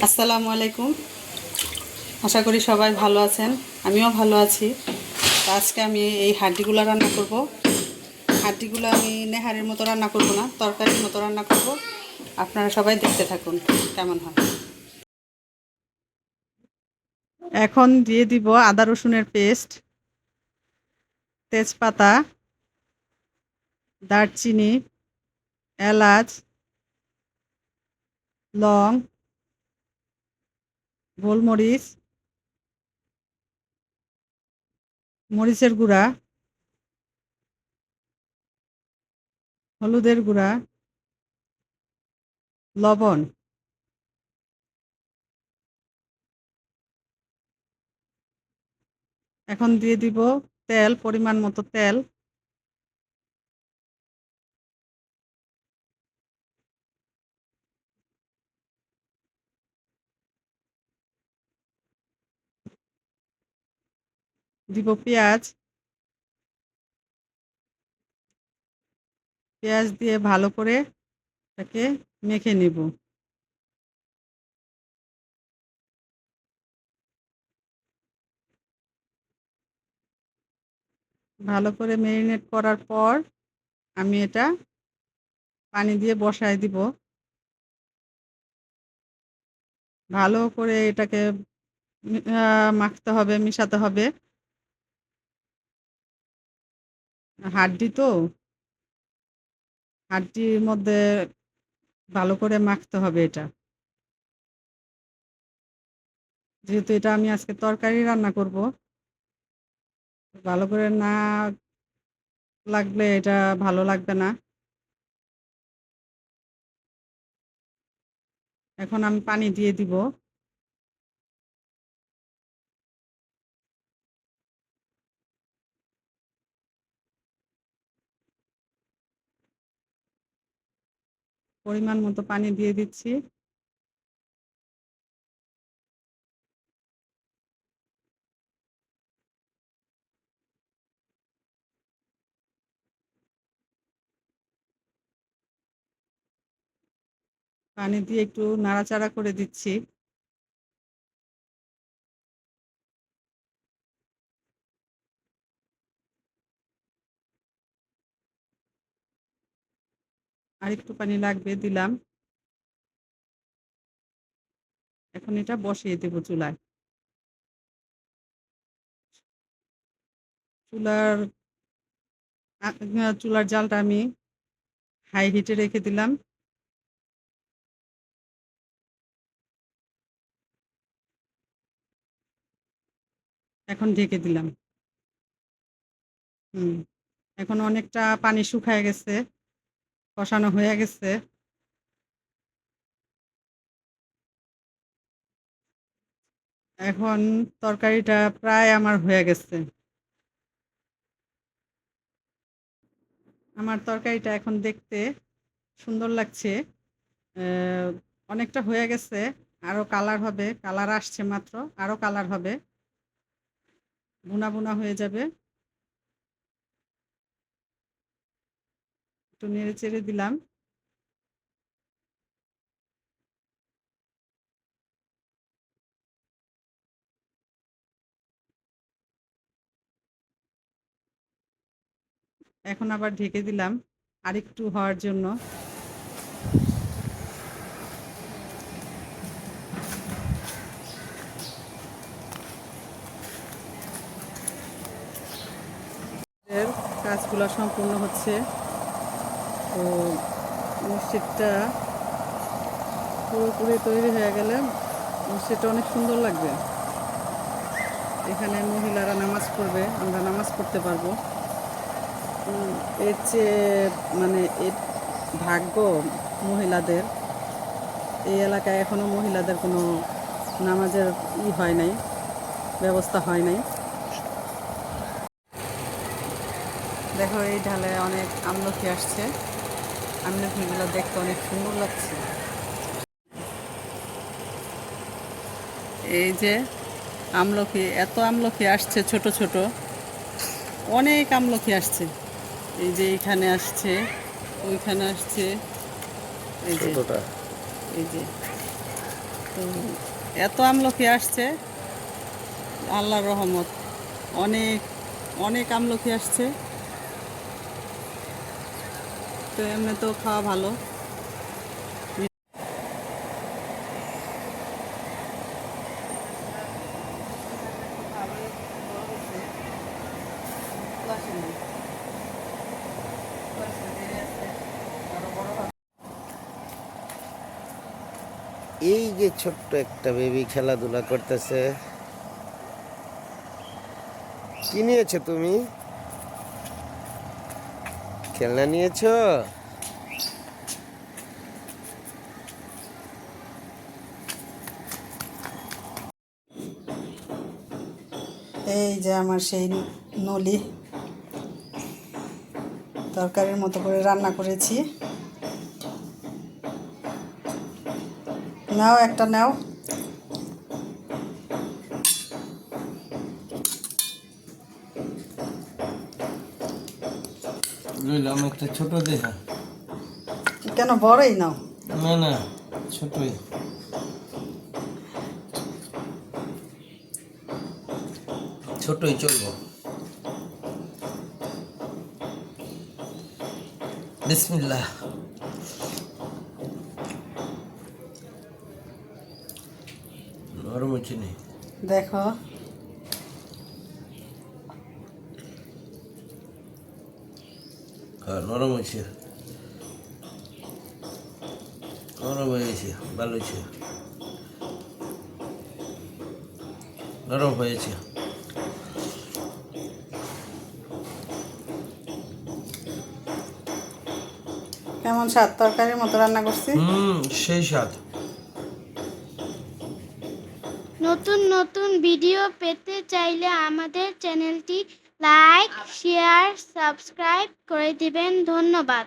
আসসালামু আলাইকুম। আশা করি সবাই ভালো আছেন, আমিও ভালো আছি। তো আজকে আমি এই হাড্ডিগুলো রান্না করব। হাড্ডিগুলো আমি নেহারির মতো রান্না করব না, তরকারির মতো রান্না করব। আপনারা সবাই দেখতে থাকুন কেমন হয়। এখন দিয়ে দিব আদা রসুনের পেস্ট, তেজপাতা, দারচিনি, এলাচ, লং, গোলমরিচ, মরিচের গুঁড়া, হলুদের গুঁড়া, লবণ। এখন দিয়ে দিব তেল, পরিমাণ মতো তেল। দিব পেঁয়াজ। পেঁয়াজ দিয়ে ভালো করে এটাকে মেখে নেব। ভালো করে ম্যারিনেট করার পর আমি এটা পানি দিয়ে বসায় দিব। ভালো করে এটাকে মাখতে হবে, মিশাতে হবে। হাড্ডি তো, হাড্ডির মধ্যে ভালো করে মাখতে হবে এটা। যেহেতু এটা আমি আজকে তরকারি রান্না করব, ভালো করে না লাগলে এটা ভালো লাগবে না। এখন আমি পানি দিয়ে দিব। পরিমাণ মতো পানি দিয়ে দিচ্ছি। পানি দিয়ে একটু নাড়াচাড়া করে দিচ্ছি। আর একটু পানি লাগবে, দিলাম। এখন এটা বসিয়ে দেব চুলায়। চুলার চুলার জালটা আমি হাই হিটে রেখে দিলাম। এখন ঢেকে দিলাম। হুম, এখন অনেকটা পানি শুকায় গেছে, কষানো হয়ে গেছে। এখন তরকারিটা প্রায় আমার হয়ে গেছে। আমার তরকারিটা এখন দেখতে সুন্দর লাগছে। আহ, অনেকটা হয়ে গেছে। আরো কালার হবে, কালার আসছে মাত্র, আরো কালার হবে, বুনা বুনা হয়ে যাবে। একটু নেড়ে চেড়ে দিলাম। এখন আবার ঢেকে দিলাম আরেকটু হওয়ার জন্য। এর কাজগুলো সম্পূর্ণ হচ্ছে। তো মসজিদটা পুরোপুরি তৈরি হয়ে গেলে মসজিদটা অনেক সুন্দর লাগবে। এখানে মহিলারা নামাজ পড়বে, আমরা নামাজ পড়তে পারবো। এর চেয়ে মানে এর ভাগ্য মহিলাদের। এই এলাকায় এখনো মহিলাদের কোনো নামাজের হয় নাই, ব্যবস্থা হয় নাই। দেখো এই ঢালে অনেক আমলকি আসছে। আমলকিগুলো দেখতে অনেক সুন্দর লাগছে। এই যে আমলকি, এত আমলকি আসছে, ছোট ছোট অনেক আমলকি আসছে। এই যে এইখানে আসছে, ওইখানে আসছে। এই যে এই যে তো এত আমলকি আসছে, আল্লাহর রহমত, অনেক অনেক আমলকি আসছে। তো এমনি তো খাওয়া ভালো। এই যে ছোট্ট একটা বেবি খেলাধুলা করতেছে। কি নিয়েছো তুমি? খেলনা নিয়েছো? এই যে আমার সেই নলি, তরকারির মতো করে রান্না করেছি। নাও একটা নাও। লইলাম একটা ছোট দেখা। কেন, বড়ই নাও। না না, ছোটই। ছোটই চলবো। বিসমিল্লাহ। নরম হচ্ছে নি। দেখো, হ্যাঁ নরম হয়েছে, নরম হয়েছে, ভালো হয়েছে, নরম হয়েছে। কেমন স্বাদ, তরকারির মতো রান্না করছি। সেই স্বাদ। নতুন নতুন ভিডিও পেতে চাইলে আমাদের চ্যানেলটি লাইক, শেয়ার, সাবস্ক্রাইব করে দিবেন। ধন্যবাদ।